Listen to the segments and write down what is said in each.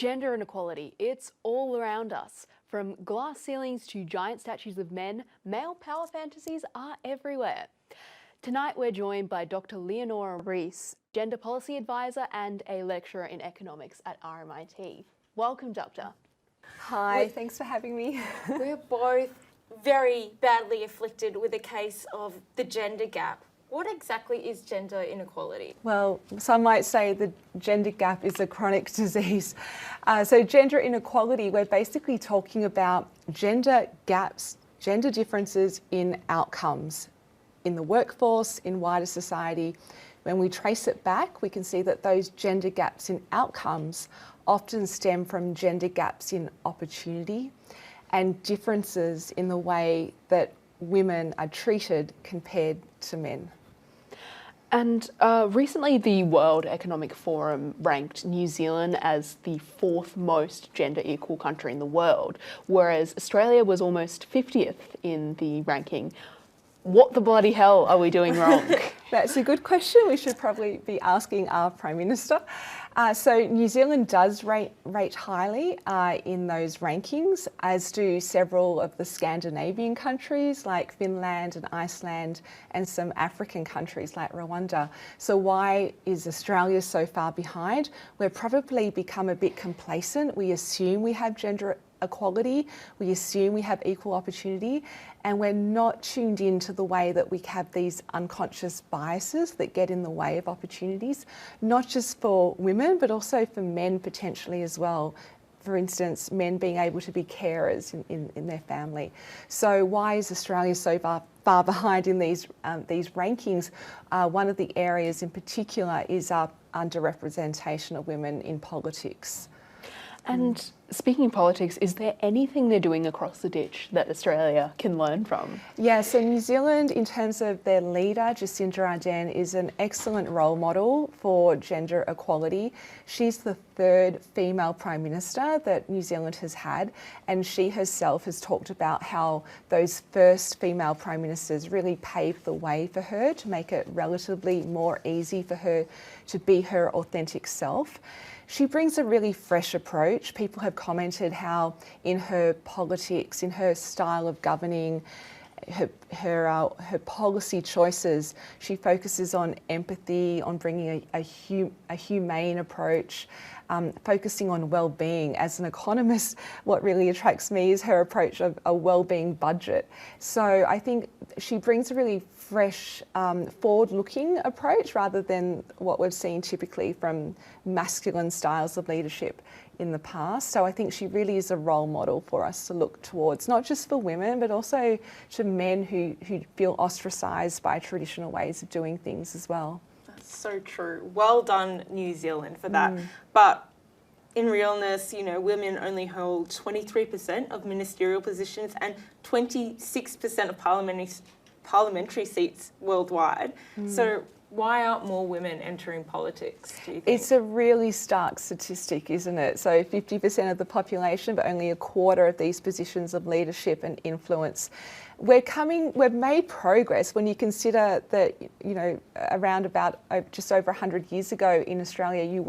Gender inequality, it's all around us. From glass ceilings to giant statues of men, male power fantasies are everywhere. Tonight we're joined by Dr Leonora Risse, Gender Policy Advisor and a lecturer in economics at RMIT. Welcome, Doctor. Hi, thanks for having me. We're both very badly afflicted with a case of the gender gap. What exactly is gender inequality? Well, some might say the gender gap is a chronic disease. So gender inequality, we're basically talking about gender gaps, gender differences in outcomes in the workforce, in wider society. When we trace it back, we can see that those gender gaps in outcomes often stem from gender gaps in opportunity and differences in the way that women are treated compared to men. And recently the World Economic Forum ranked New Zealand as the fourth most gender equal country in the world, whereas Australia was almost 50th in the ranking. What the bloody hell are we doing wrong? That's a good question. We should probably be asking our Prime Minister. So New Zealand does rate highly in those rankings, as do several of the Scandinavian countries like Finland and Iceland, and some African countries like Rwanda. So why is Australia so far behind? We've probably become a bit complacent. We assume we have gender equality, we assume we have equal opportunity, and we're not tuned into the way that we have these unconscious biases that get in the way of opportunities, not just for women, but also for men potentially as well. For instance, men being able to be carers in their family. So why is Australia so far behind in these rankings? One of the areas in particular is our underrepresentation of women in politics. And speaking of politics, is there anything they're doing across the ditch that Australia can learn from? Yeah, so New Zealand, in terms of their leader, Jacinda Ardern, is an excellent role model for gender equality. She's the third female Prime Minister that New Zealand has had, and she herself has talked about how those first female Prime Ministers really paved the way for her to make it relatively more easy for her to be her authentic self. She brings a really fresh approach. People have commented how in her politics, in her style of governing, her policy choices, she focuses on empathy, on bringing a humane approach, focusing on well-being. As an economist, what really attracts me is her approach of a well-being budget. So I think she brings a really fresh, forward-looking approach rather than what we've seen typically from masculine styles of leadership in the past. So I think she really is a role model for us to look towards, not just for women, but also to men who feel ostracised by traditional ways of doing things as well. That's so true. Well done, New Zealand, for that. But in realness, you know, women only hold 23% of ministerial positions and 26% of parliamentary seats worldwide. So why aren't more women entering politics, do you think? It's a really stark statistic, isn't it? So 50% of the population, but only a quarter of these positions of leadership and influence. We've made progress when you consider that, you know, around about just over 100 years ago in Australia,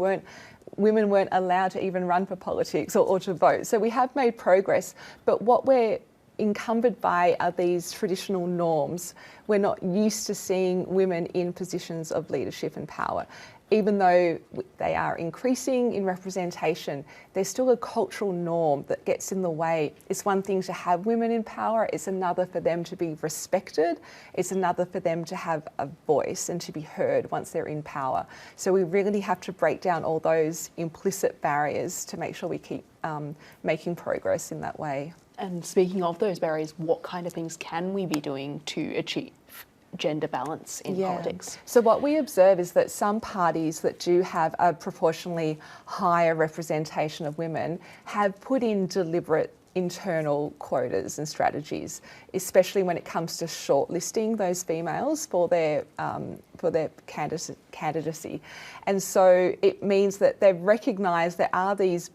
women weren't allowed to even run for politics or to vote. So we have made progress, but what we're encumbered by are these traditional norms. We're not used to seeing women in positions of leadership and power. Even though they are increasing in representation, there's still a cultural norm that gets in the way. It's one thing to have women in power, it's another for them to be respected, it's another for them to have a voice and to be heard once they're in power. So we really have to break down all those implicit barriers to make sure we keep making progress in that way. And speaking of those barriers, what kind of things can we be doing to achieve gender balance in politics? So what we observe is that some parties that do have a proportionally higher representation of women have put in deliberate internal quotas and strategies, especially when it comes to shortlisting those females for their candidacy. And so it means that they've recognised there are these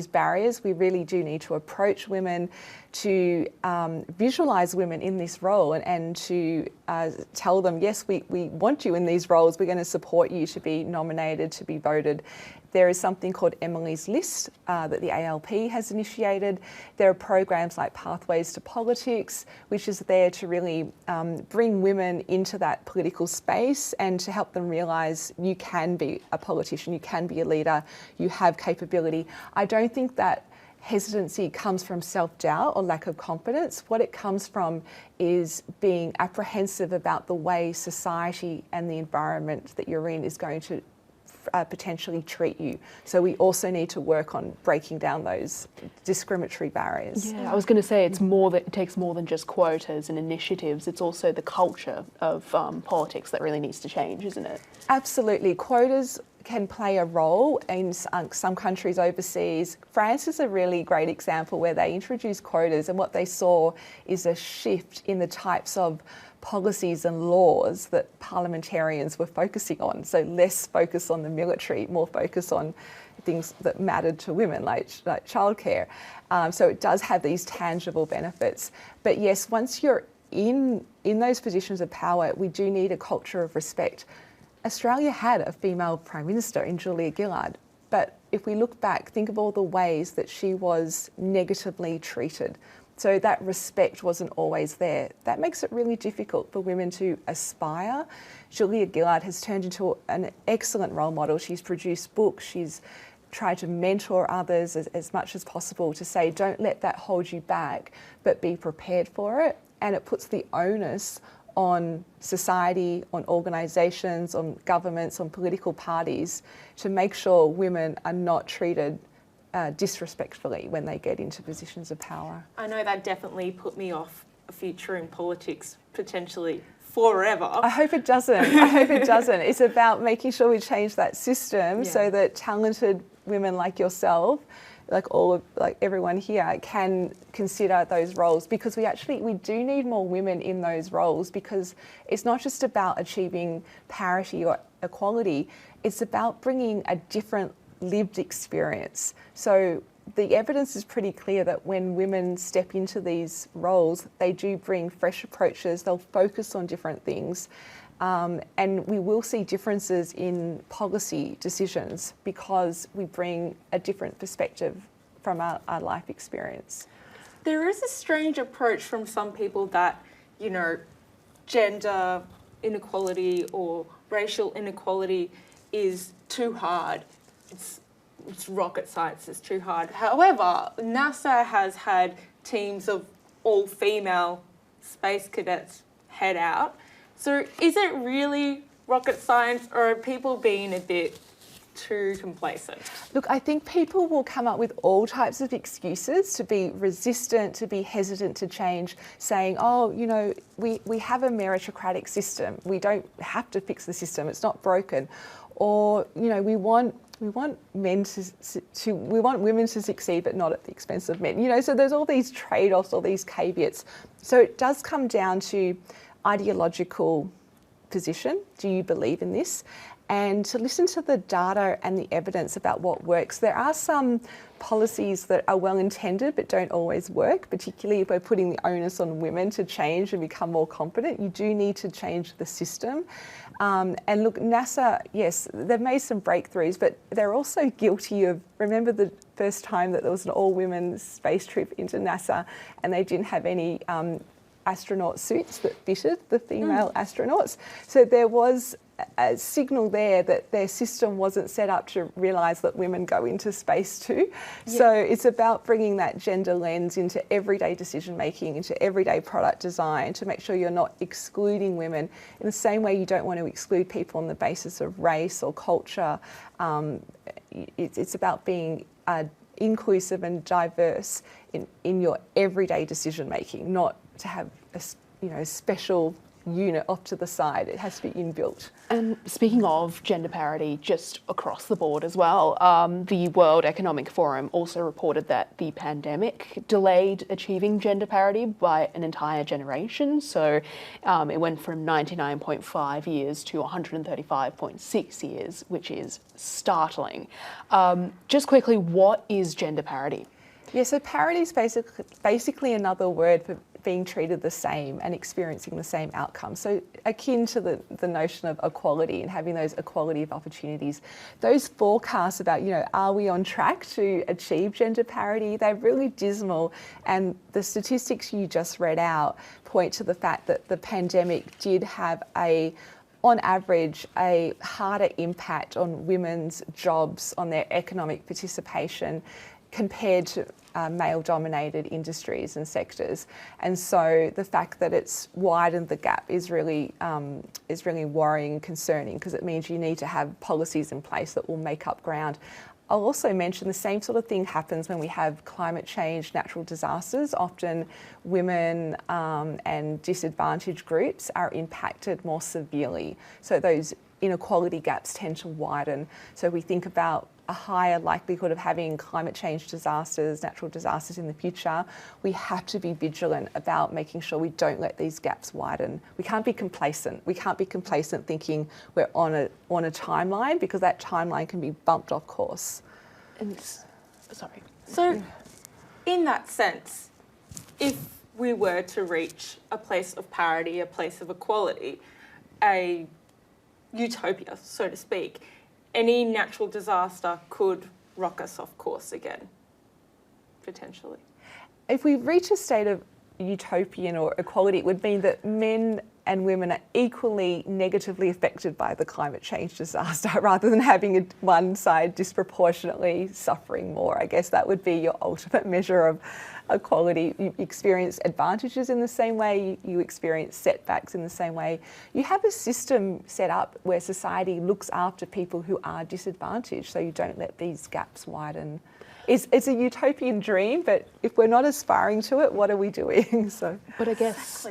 barriers. We really do need to approach women, to visualise women in this role and to tell them, yes, we want you in these roles, we're going to support you to be nominated, to be voted. There is something called Emily's List that the ALP has initiated. There are programs like Pathways to Politics, which is there to really bring women into that political space and to help them realise you can be a politician, you can be a leader, you have capability. I don't think that hesitancy comes from self-doubt or lack of confidence. What it comes from is being apprehensive about the way society and the environment that you're in is going to potentially treat you. So we also need to work on breaking down those discriminatory barriers. Yeah, I was going to say it takes more than just quotas and initiatives. It's also the culture of politics that really needs to change, isn't it? Absolutely. Quotas can play a role in some countries overseas. France is a really great example where they introduced quotas, and what they saw is a shift in the types of policies and laws that parliamentarians were focusing on. So less focus on the military, more focus on things that mattered to women, like childcare. So it does have these tangible benefits. But yes, once you're in those positions of power, we do need a culture of respect. Australia had a female Prime Minister in Julia Gillard, but if we look back, think of all the ways that she was negatively treated. So that respect wasn't always there. That makes it really difficult for women to aspire. Julia Gillard has turned into an excellent role model. She's produced books, she's tried to mentor others as much as possible to say, don't let that hold you back, but be prepared for it. And it puts the onus on society, on organisations, on governments, on political parties to make sure women are not treated disrespectfully when they get into positions of power. I know that definitely put me off a future in politics, potentially forever. I hope it doesn't. I hope it doesn't. It's about making sure we change that system so that talented women like yourself, like everyone here, can consider those roles, because we do need more women in those roles, because it's not just about achieving parity or equality, it's about bringing a different lived experience. So the evidence is pretty clear that when women step into these roles, they do bring fresh approaches, they'll focus on different things. And we will see differences in policy decisions because we bring a different perspective from our life experience. There is a strange approach from some people that, gender inequality or racial inequality is too hard. It's rocket science, it's too hard. However, NASA has had teams of all-female space cadets head out. So is it really rocket science, or are people being a bit too complacent? Look, I think people will come up with all types of excuses to be resistant, to be hesitant to change, saying, we have a meritocratic system. We don't have to fix the system. It's not broken. Or, we want women to succeed, but not at the expense of men. So there's all these trade-offs, all these caveats. So it does come down to ideological position. Do you believe in this? And to listen to the data and the evidence about what works. There are some policies that are well intended but don't always work, particularly if we're putting the onus on women to change and become more competent. You do need to change the system. And look, NASA, yes, they've made some breakthroughs, but they're also guilty of, remember the first time that there was an all-women space trip into NASA and they didn't have any astronaut suits that fitted the female astronauts. So there was a signal there that their system wasn't set up to realise that women go into space too. Yeah. So it's about bringing that gender lens into everyday decision making, into everyday product design, to make sure you're not excluding women in the same way you don't want to exclude people on the basis of race or culture. It's about being inclusive and diverse in your everyday decision making, not to have a special unit off to the side. It has to be inbuilt. And speaking of gender parity, just across the board as well, the World Economic Forum also reported that the pandemic delayed achieving gender parity by an entire generation. So it went from 99.5 years to 135.6 years, which is startling. Just quickly, what is gender parity? Yeah, so parity is basically another word for being treated the same and experiencing the same outcomes. So akin to the notion of equality and having those equality of opportunities. Those forecasts about, are we on track to achieve gender parity? They're really dismal, and the statistics you just read out point to the fact that the pandemic did have on average, a harder impact on women's jobs, on their economic participation, compared to male-dominated industries and sectors. And so the fact that it's widened the gap is really worrying and concerning, because it means you need to have policies in place that will make up ground. I'll also mention the same sort of thing happens when we have climate change, natural disasters. Often women and disadvantaged groups are impacted more severely. So those inequality gaps tend to widen. So we think about a higher likelihood of having climate change disasters, natural disasters in the future. We have to be vigilant about making sure we don't let these gaps widen. We can't be complacent. We can't be complacent thinking we're on a timeline, because that timeline can be bumped off course. Sorry. So in that sense, if we were to reach a place of parity, a place of equality, a utopia, so to speak, any natural disaster could rock us off course again, potentially. If we reach a state of utopian or equality, it would mean that men and women are equally negatively affected by the climate change disaster, rather than having one side disproportionately suffering more. I guess that would be your ultimate measure of equality. You experience advantages in the same way, you experience setbacks in the same way. You have a system set up where society looks after people who are disadvantaged, so you don't let these gaps widen. It's a utopian dream, but if we're not aspiring to it, what are we doing? But I guess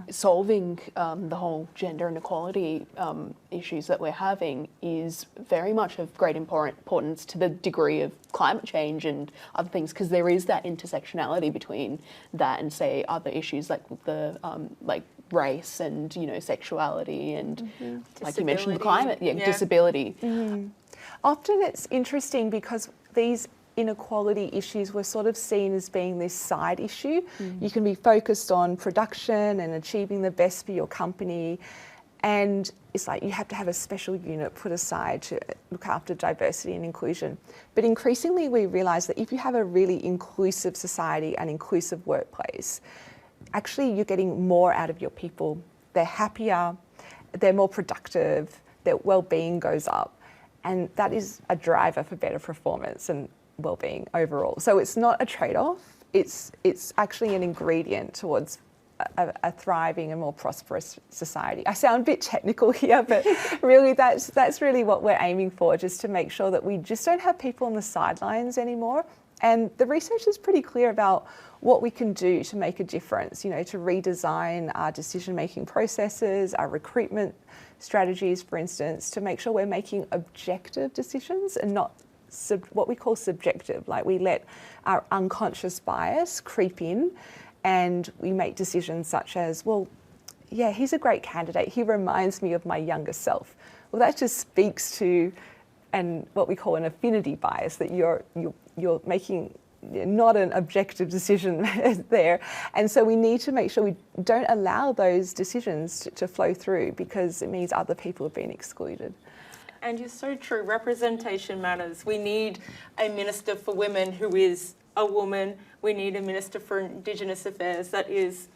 solving the whole gender inequality issues that we're having is very much of great importance to the degree of climate change and other things, because there is that intersectionality between that and, say, other issues like the race and sexuality and like you mentioned, the climate, disability. Often it's interesting because these inequality issues were sort of seen as being this side issue. You can be focused on production and achieving the best for your company, and it's like you have to have a special unit put aside to look after diversity and inclusion. But increasingly we realise that if you have a really inclusive society and inclusive workplace, actually you're getting more out of your people. They're happier, they're more productive, their well-being goes up, and that is a driver for better performance and well-being overall. So it's not a trade-off, it's actually an ingredient towards a thriving and more prosperous society. I sound a bit technical here, but really that's really what we're aiming for, just to make sure that we just don't have people on the sidelines anymore. And the research is pretty clear about what we can do to make a difference, to redesign our decision-making processes, our recruitment strategies, for instance, to make sure we're making objective decisions and not what we call subjective. Like, we let our unconscious bias creep in and we make decisions such as, well, yeah, he's a great candidate. He reminds me of my younger self. Well, that just speaks to what we call an affinity bias, that you're making not an objective decision there. And so we need to make sure we don't allow those decisions to flow through, because it means other people have been excluded. And you're so true. Representation matters. We need a Minister for Women who is a woman. We need a Minister for Indigenous Affairs that is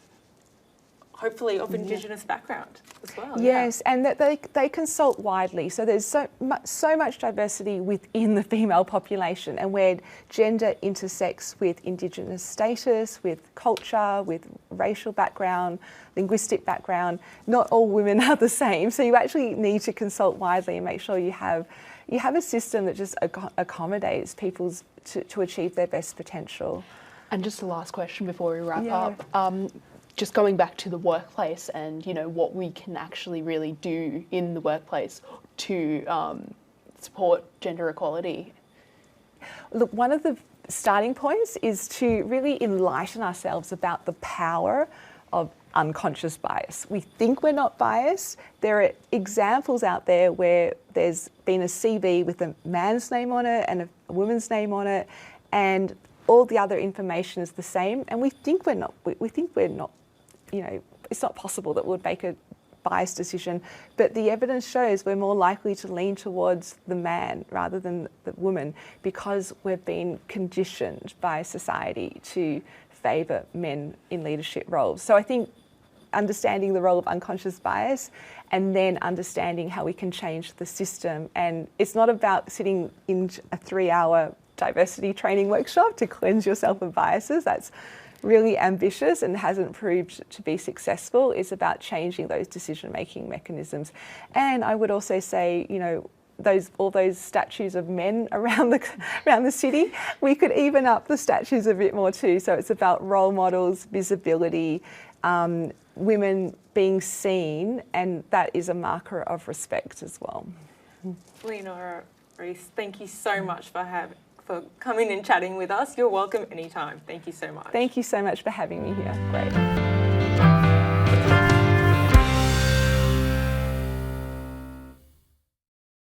hopefully of Indigenous background as well. Yes, and that they consult widely. So there's so much diversity within the female population, and where gender intersects with Indigenous status, with culture, with racial background, linguistic background, not all women are the same. So you actually need to consult widely and make sure you have a system that just accommodates people to achieve their best potential. And just the last question before we wrap up. Just going back to the workplace and, what we can actually really do in the workplace to support gender equality. Look, one of the starting points is to really enlighten ourselves about the power of unconscious bias. We think we're not biased. There are examples out there where there's been a CV with a man's name on it and a woman's name on it, and all the other information is the same, and we think we're not, you know, it's not possible that we'll make a biased decision, but the evidence shows we're more likely to lean towards the man rather than the woman because we've been conditioned by society to favour men in leadership roles. So I think understanding the role of unconscious bias and then understanding how we can change the system, and it's not about sitting in a 3-hour diversity training workshop to cleanse yourself of biases. That's really ambitious and hasn't proved to be successful. Is about changing those decision-making mechanisms. And I would also say, you know, all those statues of men around the city, we could even up the statues a bit more too. So it's about role models, visibility, women being seen, and that is a marker of respect as well. Leonora Risse, thank you so much for coming and chatting with us. You're welcome anytime. Thank you so much. Thank you so much for having me here. Great.